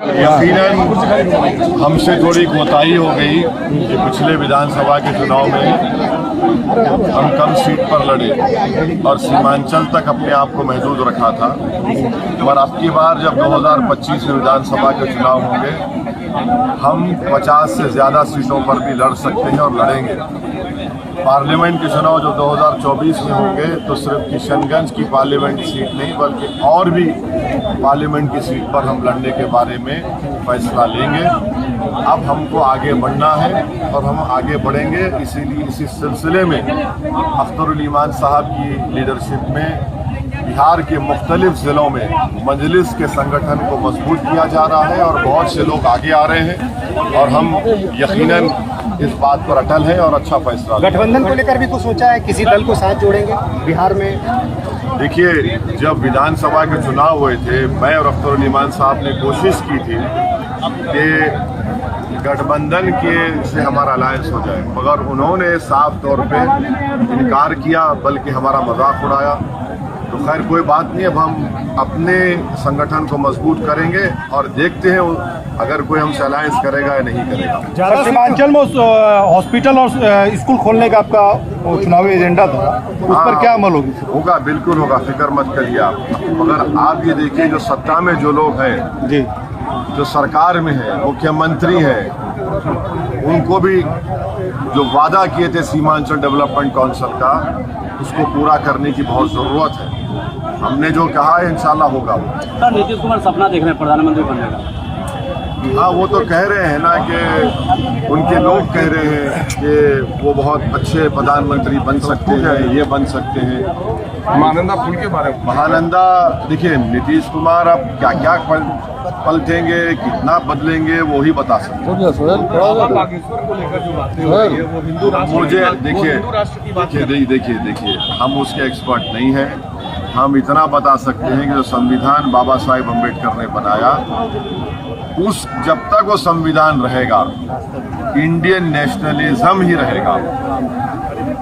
यकीनन हमसे थोड़ी कोताही हो गई कि पिछले विधानसभा के चुनाव में हम कम सीट पर लड़े और सीमांचल तक अपने आप को महदूद रखा था। पर अब की बार जब 2025 में विधानसभा के चुनाव होंगे, हम 50 से ज़्यादा सीटों पर भी लड़ सकते हैं और लड़ेंगे। पार्लियामेंट के चुनाव जो 2024 में होंगे तो सिर्फ किशनगंज की पार्लियामेंट सीट नहीं बल्कि और भी पार्लियामेंट की सीट पर हम लड़ने के बारे में फैसला लेंगे। अब हमको आगे बढ़ना है और हम आगे बढ़ेंगे। इसीलिए इसी सिलसिले में अख्तरुल ईमान साहब की लीडरशिप में बिहार के मुख्तलिफ ज़िलों में मजलिस के संगठन को मजबूत किया जा रहा है और बहुत से लोग आगे आ रहे हैं और हम यकीनन इस बात पर अटल है और अच्छा फैसला। गठबंधन को लेकर भी कुछ सोचा है? किसी दल को साथ जोड़ेंगे बिहार में? देखिए, जब विधानसभा के चुनाव हुए थे, मैं और अख्तरुल ईमान साहब ने कोशिश की थी कि गठबंधन के से हमारा अलायंस हो जाए, मगर उन्होंने साफ तौर पे इनकार किया, बल्कि हमारा मजाक उड़ाया। तो खैर कोई बात नहीं, अब हम अपने संगठन को मजबूत करेंगे और देखते हैं अगर कोई हमसे अलायंस करेगा या नहीं करेगा। सीमांचल में हॉस्पिटल और स्कूल खोलने का आपका चुनावी एजेंडा था, उस पर क्या अमल होगा? बिल्कुल होगा, फिक्र मत करिए आप। मगर आप ये देखिए, जो सत्ता में जो लोग हैं जी, जो सरकार में है, मुख्यमंत्री है, उनको भी जो वादा किए थे सीमांचल डेवलपमेंट काउंसिल का, उसको पूरा करने की बहुत ज़रूरत है। हमने जो कहा है इंशाल्लाह होगा। सर, नीतीश कुमार सपना देख रहे हैं प्रधानमंत्री बनने का। हाँ, वो तो कह रहे हैं ना कि उनके लोग कह रहे हैं कि वो बहुत अच्छे प्रधानमंत्री बन सकते हैं, ये बन सकते हैं। महानंदा पुल के बारे में, महानंदा, देखिए नीतीश कुमार अब क्या क्या पलटेंगे, कितना बदलेंगे, वो ही बता सकते हैं। बागेश्वर को लेकर जो बातें हो रही है वो हिंदू राष्ट्र, मुझे देखिए देखिए हम उसके एक्सपर्ट नहीं हैं। हम इतना बता सकते हैं कि जो संविधान बाबा साहेब अम्बेडकर ने बनाया, उस जब तक वो संविधान रहेगा, इंडियन नेशनलिज्म ही रहेगा।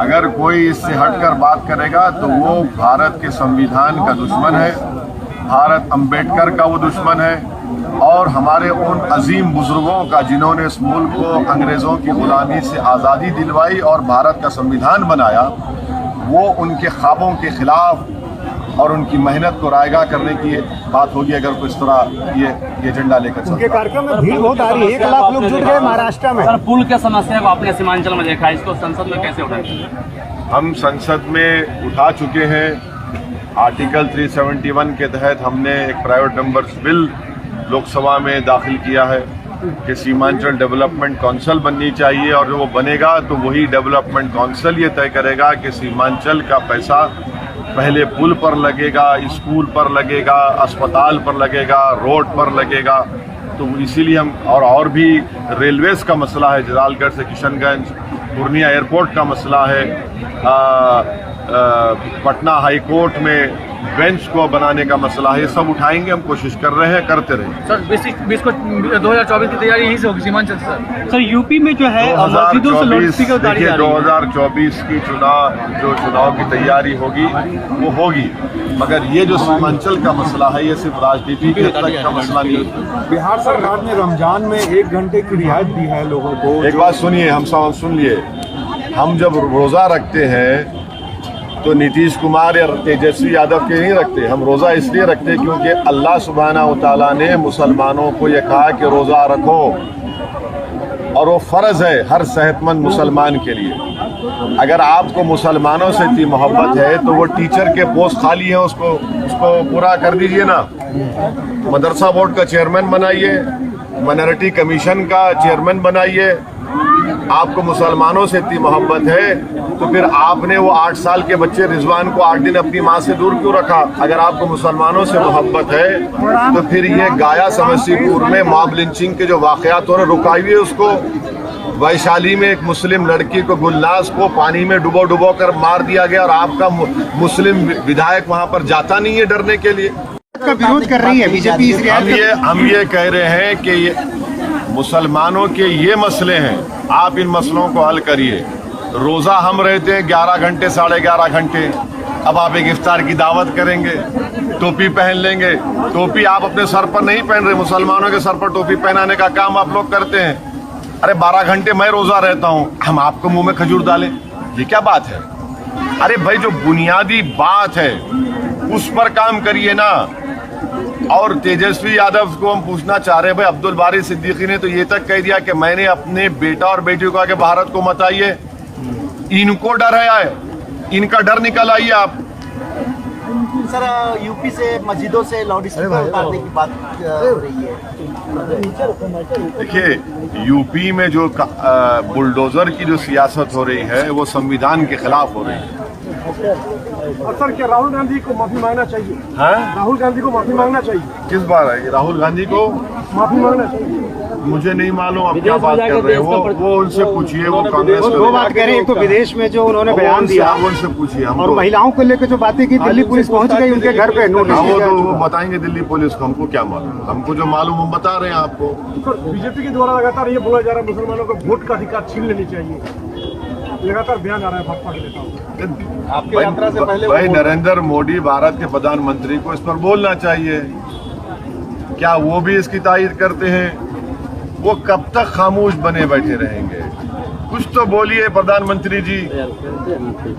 अगर कोई इससे हटकर बात करेगा तो वो भारत के संविधान का दुश्मन है, भारत अम्बेडकर का वो दुश्मन है और हमारे उन अजीम बुजुर्गों का जिन्होंने इस मुल्क को अंग्रेज़ों की गुलामी से आज़ादी दिलवाई और भारत का संविधान बनाया, वो उनके ख्वाबों के खिलाफ और उनकी मेहनत को रायगा करने की बात होगी अगर कोई इस तरह ये एजेंडा लेकर चलता है। उनके कार्यक्रम में भीड़ बहुत आ रही है, 1 लाख लोग जुट गए महाराष्ट्र में। सर, पुल के समस्या को आपने सीमांचल में देखा, इसको संसद में कैसे उठाएंगे? हम संसद में उठा चुके हैं। आर्टिकल 371 के तहत हमने एक प्राइवेट मेंबर्स बिल लोकसभा में दाखिल किया है कि सीमांचल डेवलपमेंट काउंसिल बननी चाहिए और जो वो बनेगा तो वही डेवलपमेंट काउंसिल ये तय करेगा कि सीमांचल का पैसा पहले पुल पर लगेगा, स्कूल पर लगेगा, अस्पताल पर लगेगा, रोड पर लगेगा। तो इसीलिए हम और भी रेलवेज का मसला है, जलालगढ़ से किशनगंज, पूर्णिया एयरपोर्ट का मसला है, पटना हाई कोर्ट में बेंच को बनाने का मसला है, ये सब उठाएंगे। हम कोशिश कर रहे हैं, करते रहेंगे। सर, 2024 की तैयारी यहीं से होगी सीमांचल से। सर, यूपी में जो है 2024 की चुनाव की तैयारी होगी वो होगी, मगर ये जो सीमांचल का मसला है ये सिर्फ राजनीति के तक का मसला नहीं है। बिहार सरकार ने रमजान में 1 घंटे की रियायत दी है लोगों को। एक बात सुनिए, हम सब सुन लिए, हम जब रोज़ा रखते हैं तो नीतीश कुमार या तेजस्वी यादव के नहीं रखते। हम रोज़ा इसलिए रखते क्योंकि अल्लाह सुब्हानहू व तआला ने मुसलमानों को यह कहा कि रोज़ा रखो और वो फ़र्ज़ है हर सेहतमंद मुसलमान के लिए। अगर आपको मुसलमानों से इतनी मोहब्बत है तो वो टीचर के पोस्ट खाली हैं, उसको पूरा कर दीजिए ना। मदरसा बोर्ड का चेयरमैन बनाइए, माइनॉरिटी कमीशन का चेयरमैन बनाइए। आपको मुसलमानों से इतनी मोहब्बत है तो फिर आपने वो 8 साल के बच्चे रिजवान को 8 दिन अपनी माँ से दूर क्यों रखा? अगर आपको मुसलमानों से मोहब्बत है तो फिर ये गाया समस्तीपुर में मॉब लिंचिंग के जो वाकयात हो रहे, रुकाइए उसको। वैशाली में एक मुस्लिम लड़की को, गुलनाज को, पानी में डुबो कर मार दिया गया और आपका मुस्लिम विधायक वहाँ पर जाता नहीं है डरने के लिए। का विरोध कर रही है बीजेपी। हम ये कह रहे हैं कि ये मुसलमानों के ये मसले हैं, आप इन मसलों को हल करिए। रोज़ा हम रहते हैं 11 घंटे, 11.5 घंटे, अब आप एक इफ्तार की दावत करेंगे, टोपी पहन लेंगे। टोपी आप अपने सर पर नहीं पहन रहे, मुसलमानों के सर पर टोपी पहनाने का काम आप लोग करते हैं। अरे 12 घंटे मैं रोजा रहता हूं, हम आपको मुंह में खजूर डालें, ये क्या बात है? अरे भाई, जो बुनियादी बात है उस पर काम करिए ना। और तेजस्वी यादव को हम पूछना चाह रहे हैं, भाई अब्दुल बारी सिद्दीकी ने तो ये तक कह दिया कि मैंने अपने बेटा और बेटी को आके भारत को मत आइए। इनको डर है, इनका डर निकल आइए आप। सर, यूपी से मस्जिदों से लाउड स्पीकर उतारने की बात हो रही है। देखिए, यूपी में जो बुलडोजर की जो सियासत हो रही है वो संविधान के खिलाफ हो रही है। और सर, क्या राहुल गांधी को माफी मांगना चाहिए? हाँ? राहुल गांधी को माफी मांगना चाहिए। किस बार है राहुल गांधी को माफी मांगना चाहिए? मुझे नहीं मालूम आप क्या बात कर रहे हैं। वो उनसे पूछिए, वो कांग्रेस दो बात कह रहे हैं, एक तो विदेश में जो उन्होंने बयान दिया, उनसे पूछिए। और महिलाओं को लेकर जो बातें की, दिल्ली पुलिस पहुंच गई उनके घर पे नोटिस। वो बताएंगे दिल्ली पुलिस को, हमको क्या मालूम। हमको जो मालूम हम बता रहे हैं आपको। बीजेपी के द्वारा लगातार ये बोला जा रहा है मुसलमानों को वोट का अधिकार छीन लेनी चाहिए, लगातार बयान आ रहा है भाजपा के नेताओं। आपकी यात्रा से पहले भाई नरेंद्र मोदी भारत के प्रधानमंत्री को इस पर बोलना चाहिए। क्या वो भी इसकी तायद करते हैं? वो कब तक खामोश बने बैठे रहेंगे? कुछ तो बोलिए प्रधानमंत्री जी।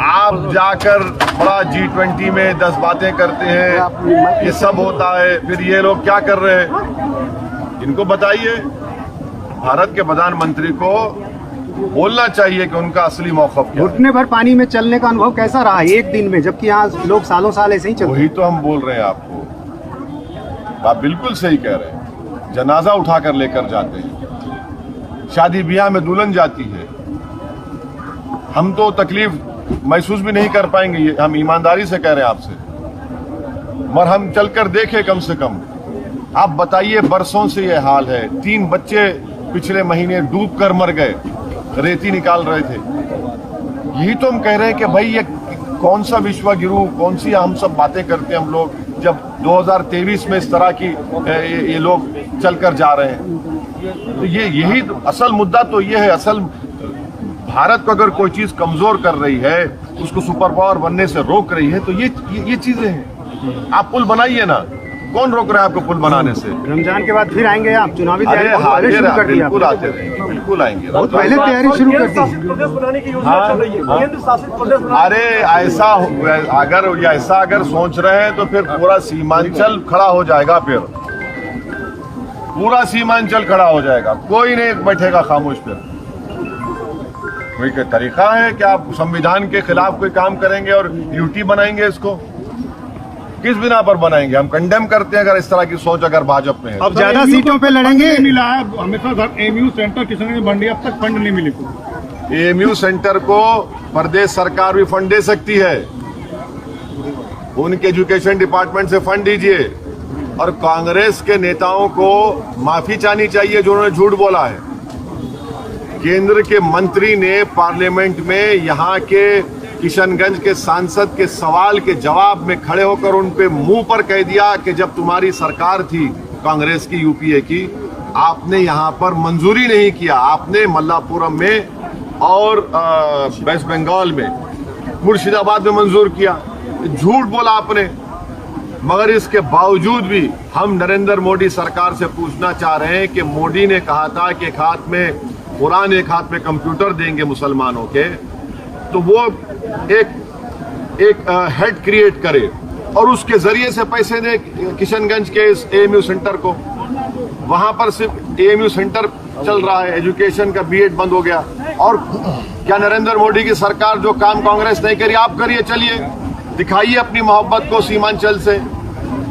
आप जाकर बड़ा G20 में 10 बातें करते हैं, ये सब होता है, फिर ये लोग क्या कर रहे हैं? इनको बताइए। भारत के प्रधानमंत्री को बोलना चाहिए कि उनका असली मौक़िफ़ क्या है। घुटने भर पानी में चलने का अनुभव कैसा रहा एक दिन में, जबकि यहाँ लोग सालों साल ऐसे ही चलते? वही तो हम बोल रहे हैं आपको, आप बिल्कुल सही कह रहे हैं। जनाजा उठाकर लेकर जाते हैं, शादी ब्याह में दुल्हन जाती है, हम तो तकलीफ महसूस भी नहीं कर पाएंगे, ये हम ईमानदारी से कह रहे हैं आपसे। मगर हम चलकर देखें कम से कम। आप बताइए, बरसों से ये हाल है। 3 बच्चे पिछले महीने डूब कर मर गए, रेती निकाल रहे थे। यही तो हम कह रहे हैं कि भाई ये कौन सा विश्व गुरु, कौन सी हम सब बातें करते हैं हम लोग, जब 2023 में इस तरह की ये लोग चलकर जा रहे हैं। तो यही असल मुद्दा तो ये है। असल भारत को अगर कोई चीज कमजोर कर रही है, उसको सुपर पावर बनने से रोक रही है, तो ये चीजें हैं। आप पुल बनाइए ना, कौन रोक रहा है आपको पुल बनाने से? रमजान के बाद फिर आएंगे आप? चुनावी तैयारी शुरू कर दी? बिल्कुल आते रहेंगे, बिल्कुल आएंगे। बहुत पहले तैयारी शुरू कर दी। प्रदेश बनाने की योजना चल रही है, केंद्र शासित प्रदेश बनाने। अरे ऐसा अगर सोच रहे हैं तो फिर पूरा सीमांचल खड़ा हो जाएगा। फिर पूरा सीमांचल खड़ा हो जाएगा, कोई नहीं बैठेगा खामोश। फिर कोई तरीका है कि आप संविधान के खिलाफ कोई काम करेंगे और यूटी बनाएंगे? इसको किस बिना पर बनाएंगे? हम कंडेम करते हैं अगर इस तरह की सोच अगर भाजपा में है। अब ज्यादा सीटों पे लड़ेंगे। मिला है हमेशा एमयू सेंटर किशनगंज मंडी, अब तक फंड नहीं मिले को। एमयू सेंटर को प्रदेश सरकार भी फंड दे सकती है, उनके एजुकेशन डिपार्टमेंट से फंड दीजिए। और कांग्रेस के नेताओं को माफी चाहनी चाहिए जो उन्होंने झूठ बोला है। केंद्र के मंत्री ने पार्लियामेंट में यहाँ के किशनगंज के सांसद के सवाल के जवाब में खड़े होकर उन पे मुंह पर कह दिया कि जब तुम्हारी सरकार थी कांग्रेस की, यूपीए की, आपने यहाँ पर मंजूरी नहीं किया। आपने मल्लापुरम में और वेस्ट बंगाल में, मुर्शिदाबाद में मंजूर किया। झूठ बोला आपने। मगर इसके बावजूद भी हम नरेंद्र मोदी सरकार से पूछना चाह रहे हैं कि मोदी ने कहा था कि एक हाथ में कुरान, एक हाथ में कंप्यूटर देंगे मुसलमानों के, तो वो एक हेड क्रिएट करे और उसके जरिए से पैसे दे किशनगंज के इस एएमयू सेंटर को। वहां पर सिर्फ एएमयू सेंटर चल रहा है, एजुकेशन का बीएड बंद हो गया। और क्या नरेंद्र मोदी की सरकार जो काम कांग्रेस नहीं करी आप करिए? चलिए दिखाइए अपनी मोहब्बत को सीमांचल से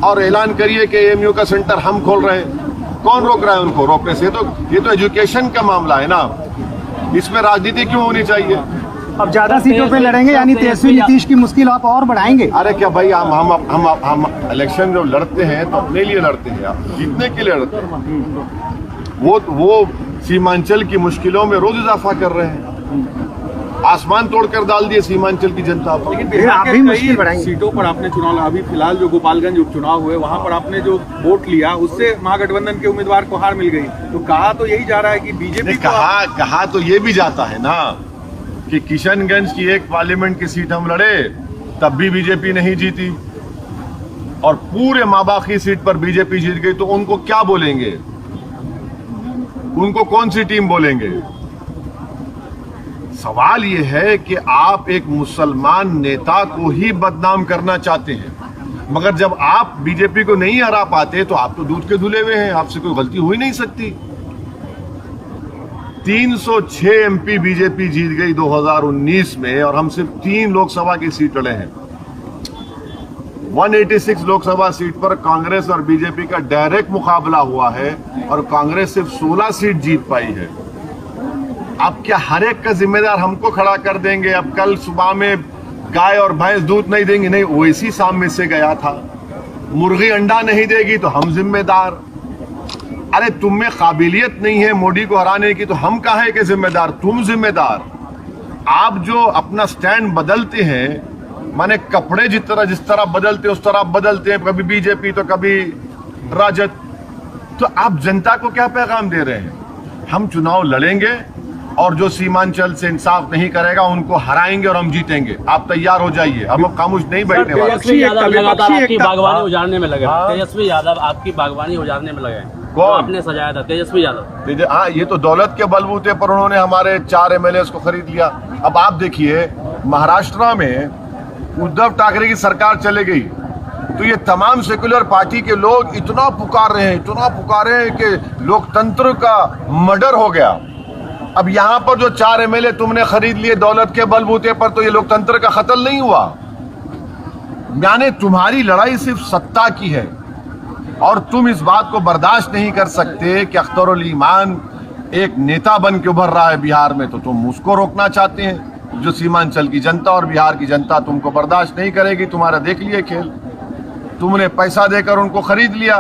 और ऐलान करिए कि एएमयू का सेंटर हम खोल रहे हैं। कौन रोक रहा है उनको रोकने से? ये तो एजुकेशन का मामला है ना, इसमें राजनीति क्यों होनी चाहिए? अब ज्यादा सीटों पे लड़ेंगे यानी तेजस्वी नीतीश की मुश्किल आप और बढ़ाएंगे? अरे क्या भाई, हम इलेक्शन जब लड़ते हैं तो अपने लिए लड़ते हैं, आप जीतने के लिए लड़ते हैं। वो सीमांचल की मुश्किलों में रोज इजाफा कर रहे हैं, आसमान तोड़कर डाल दिए सीमांचल की जनता पर। लेकिन बिहार के कई सीटों पर आपने चुनाव, अभी फिलहाल जो गोपालगंज उपचुनाव हुए वहां पर आपने जो वोट लिया उससे महागठबंधन के उम्मीदवार को हार मिल गई। तो कहा तो यही जा रहा है कि बीजेपी कहा तो ये भी जाता है ना कि किशनगंज की एक पार्लियामेंट की सीट हम लड़े तब भी बीजेपी नहीं जीती, और पूरे माबाकी सीट पर बीजेपी जीत गई, तो उनको क्या बोलेंगे? उनको कौन सी टीम बोलेंगे? सवाल यह है कि आप एक मुसलमान नेता को ही बदनाम करना चाहते हैं, मगर जब आप बीजेपी को नहीं हरा पाते तो आप तो दूध के धुले हुए हैं, आपसे कोई गलती हो ही नहीं सकती। 306 एमपी बीजेपी जीत गई 2019 में, और हम सिर्फ 3 लोकसभा की सीट लड़े हैं। 186 लोकसभा सीट पर कांग्रेस और बीजेपी का डायरेक्ट मुकाबला हुआ है, और कांग्रेस सिर्फ 16 सीट जीत पाई है। अब क्या हर एक का जिम्मेदार हमको खड़ा कर देंगे? अब कल सुबह में गाय और भैंस दूध नहीं देंगी, नहीं, ओवैसी सामने से गया था। मुर्गी अंडा नहीं देगी तो हम जिम्मेदार। अरे तुम में काबिलियत नहीं है मोदी को हराने की, तो हम काहे के जिम्मेदार? तुम जिम्मेदार। आप जो अपना स्टैंड बदलते हैं, माने कपड़े जिस तरह बदलते उस तरह बदलते हैं, कभी बीजेपी तो कभी राजद, तो आप जनता को क्या पैगाम दे रहे हैं? हम चुनाव लड़ेंगे और जो सीमांचल से इंसाफ नहीं करेगा उनको हराएंगे और हम जीतेंगे। आप तैयार हो जाइए, हम खामोश नहीं बैठने वाले। तेजस्वी यादव लगातार आपकी बागवानी उजाड़ने में लगे। तेजस्वी यादव आपकी बागवानी उजाड़ने में लगे। कौन? आपने सजाया था तेजस्वी यादव। हाँ, ये तो दौलत के बलबूते पर उन्होंने हमारे 4 एमएलए को खरीद लिया। अब आप देखिए, महाराष्ट्र में उद्धव ठाकरे की सरकार चले गई तो ये तमाम सेक्युलर पार्टी के लोग इतना पुकार रहे हैं कि लोकतंत्र का मर्डर हो गया। अब यहां पर जो 4 एमएलए तुमने खरीद लिए दौलत के बलबूते पर, तो ये लोकतंत्र का कत्ल नहीं हुआ? यानी तुम्हारी लड़ाई सिर्फ सत्ता की है, और तुम इस बात को बर्दाश्त नहीं कर सकते कि अख्तरुल ईमान एक नेता बन के उभर रहा है बिहार में, तो तुम उसको रोकना चाहते हैं। जो सीमांचल की जनता और बिहार की जनता तुमको बर्दाश्त नहीं करेगी। तुम्हारा देख लिए खेल, तुमने पैसा देकर उनको खरीद लिया।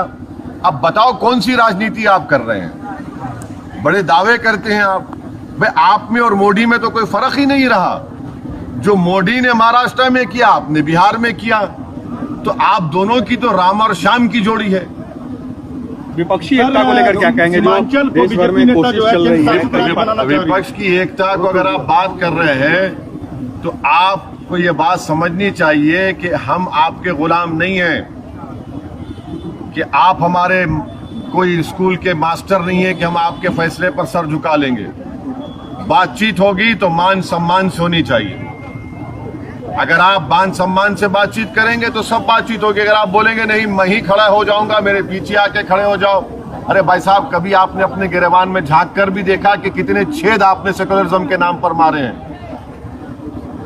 अब बताओ कौन सी राजनीति आप कर रहे हैं? बड़े दावे करते हैं आप, भाई आप में और मोदी में तो कोई फर्क ही नहीं रहा। जो मोदी ने महाराष्ट्र में किया, आपने बिहार में किया, तो आप दोनों की तो राम और श्याम की जोड़ी है। विपक्षी एकता को लेकर क्या कहेंगे? जो देश भर में कोशिश चल रही है विपक्ष की एकता को अगर आप बात कर रहे हैं तो आपको ये बात समझनी चाहिए कि हम आपके गुलाम नहीं हैं, कि आप हमारे कोई स्कूल के मास्टर नहीं है कि हम आपके फैसले पर सर झुका लेंगे। बातचीत होगी तो मान सम्मान से होनी चाहिए। अगर आप मान सम्मान से बातचीत करेंगे तो सब बातचीत होगी। अगर आप बोलेंगे नहीं मैं ही खड़ा हो जाऊंगा, मेरे पीछे आके खड़े हो जाओ, अरे भाई साहब, कभी आपने अपने गिरेबान में झांक कर भी देखा कि कितने छेद आपने सेकुलरिज्म के नाम पर मारे हैं?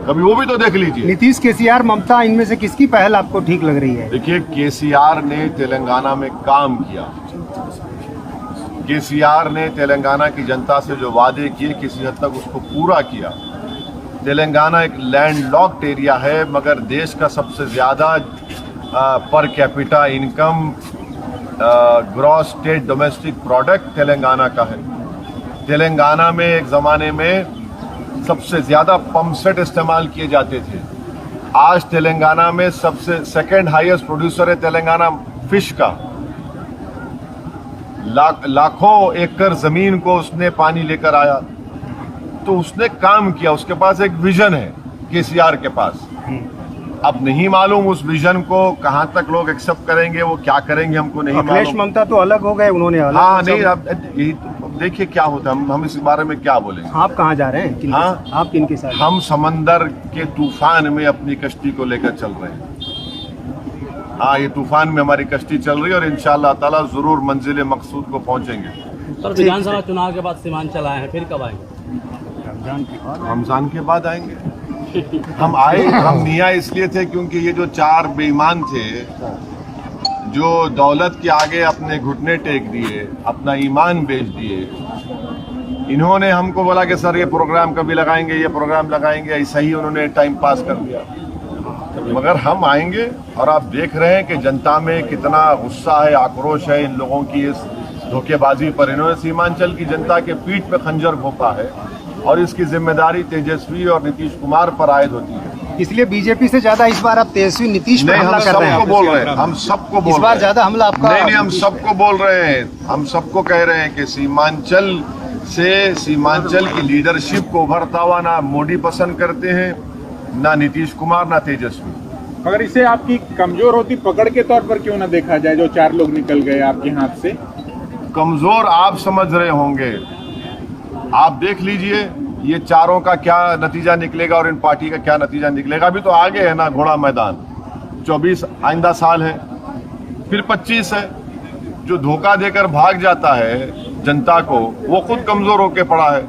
कभी वो भी तो देख लीजिए। नीतीश, केसीआर, ममता, इनमें से किसकी पहल आपको ठीक लग रही है? देखिए, केसीआर ने तेलंगाना में काम किया। केसीआर ने तेलंगाना की जनता से जो वादे किए किसी हद तक उसको पूरा किया। तेलंगाना एक लैंडलॉक्ड एरिया है, मगर देश का सबसे ज़्यादा per capita income, gross state domestic product Telangana का है। तेलंगाना में एक ज़माने में सबसे ज़्यादा पंप सेट इस्तेमाल किए जाते थे। आज तेलंगाना में सबसे सेकंड हाईएस्ट प्रोड्यूसर है तेलंगाना फिश का। लाखों एकड़ ज़मीन को उसने पानी लेकर आया, तो उसने काम किया। उसके पास एक विजन है केसीआर के पास। अब नहीं मालूम उस विजन को कहां तक लोग एक्सेप्ट करेंगे, वो क्या करेंगे हमको नहीं मालूम। ममता तो अलग हो गए, उन्होंने अलग। हाँ नहीं, अब यही तो देखिए क्या होता है। हम इस बारे में क्या बोलेंगे? आप कहाँ जा रहे हैं? हाँ, आप किनके साथ? हम समंदर के तूफान में अपनी कश्ती को लेकर चल रहे हैं। हाँ, ये तूफान में हमारी कश्ती चल रही है और इंशाअल्लाह ताला जरूर मंजिल मकसूद को पहुंचेंगे। सर, विधानसभा चुनाव के बाद सीमांचल आए हैं, फिर कब आएंगे? रमजान के बाद आएंगे। हम आए, हम नहीं आए इसलिए थे क्योंकि ये जो 4 बेईमान थे जो दौलत के आगे अपने घुटने टेक दिए, अपना ईमान बेच दिए, इन्होंने हमको बोला कि सर ये प्रोग्राम कभी लगाएंगे, ये प्रोग्राम लगाएंगे, ऐसा ही उन्होंने टाइम पास कर दिया। मगर हम आएंगे और आप देख रहे हैं कि जनता में कितना गुस्सा है, आक्रोश है इन लोगों की इस धोखेबाजी पर। इन्होंने सीमांचल की जनता के पीठ पे खंजर घोंपा है और इसकी जिम्मेदारी तेजस्वी और नीतीश कुमार पर आयद होती है। इसलिए बीजेपी से ज्यादा इस बार आप तेजस्वी नीतीश पर हमला कर रहे हैं। हम सबको बोल रहे हैं, हम सबको बोल इस बार ज्यादा हमला आपका नहीं, हम सबको बोल रहे हैं, हम सबको कह रहे हैं कि सीमांचल से, सीमांचल की लीडरशिप को उभरता हुआ ना मोदी पसंद करते हैं, ना नीतीश कुमार ना तेजस्वी। अगर इसे आपकी कमजोर होती पकड़ के तौर पर क्यों ना देखा जाए, जो 4 लोग निकल गए आपके हाथ से? कमजोर आप समझ रहे होंगे, आप देख लीजिए ये चारों का क्या नतीजा निकलेगा और इन पार्टी का क्या नतीजा निकलेगा। अभी तो आगे है ना घोड़ा मैदान, 24 आइंदा साल है, फिर 25 है। जो धोखा देकर भाग जाता है जनता को, वो खुद कमजोर होकर पड़ा है।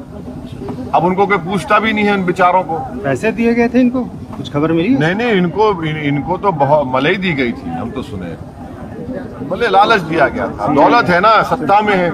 अब उनको कोई पूछता भी नहीं है उन बेचारों को। पैसे दिए गए थे इनको, कुछ खबर मिली? नहीं, इनको तो बहुत मलाई दी गई थी, हम तो सुने, भले लालच दिया गया था। दौलत है ना, सत्ता में है।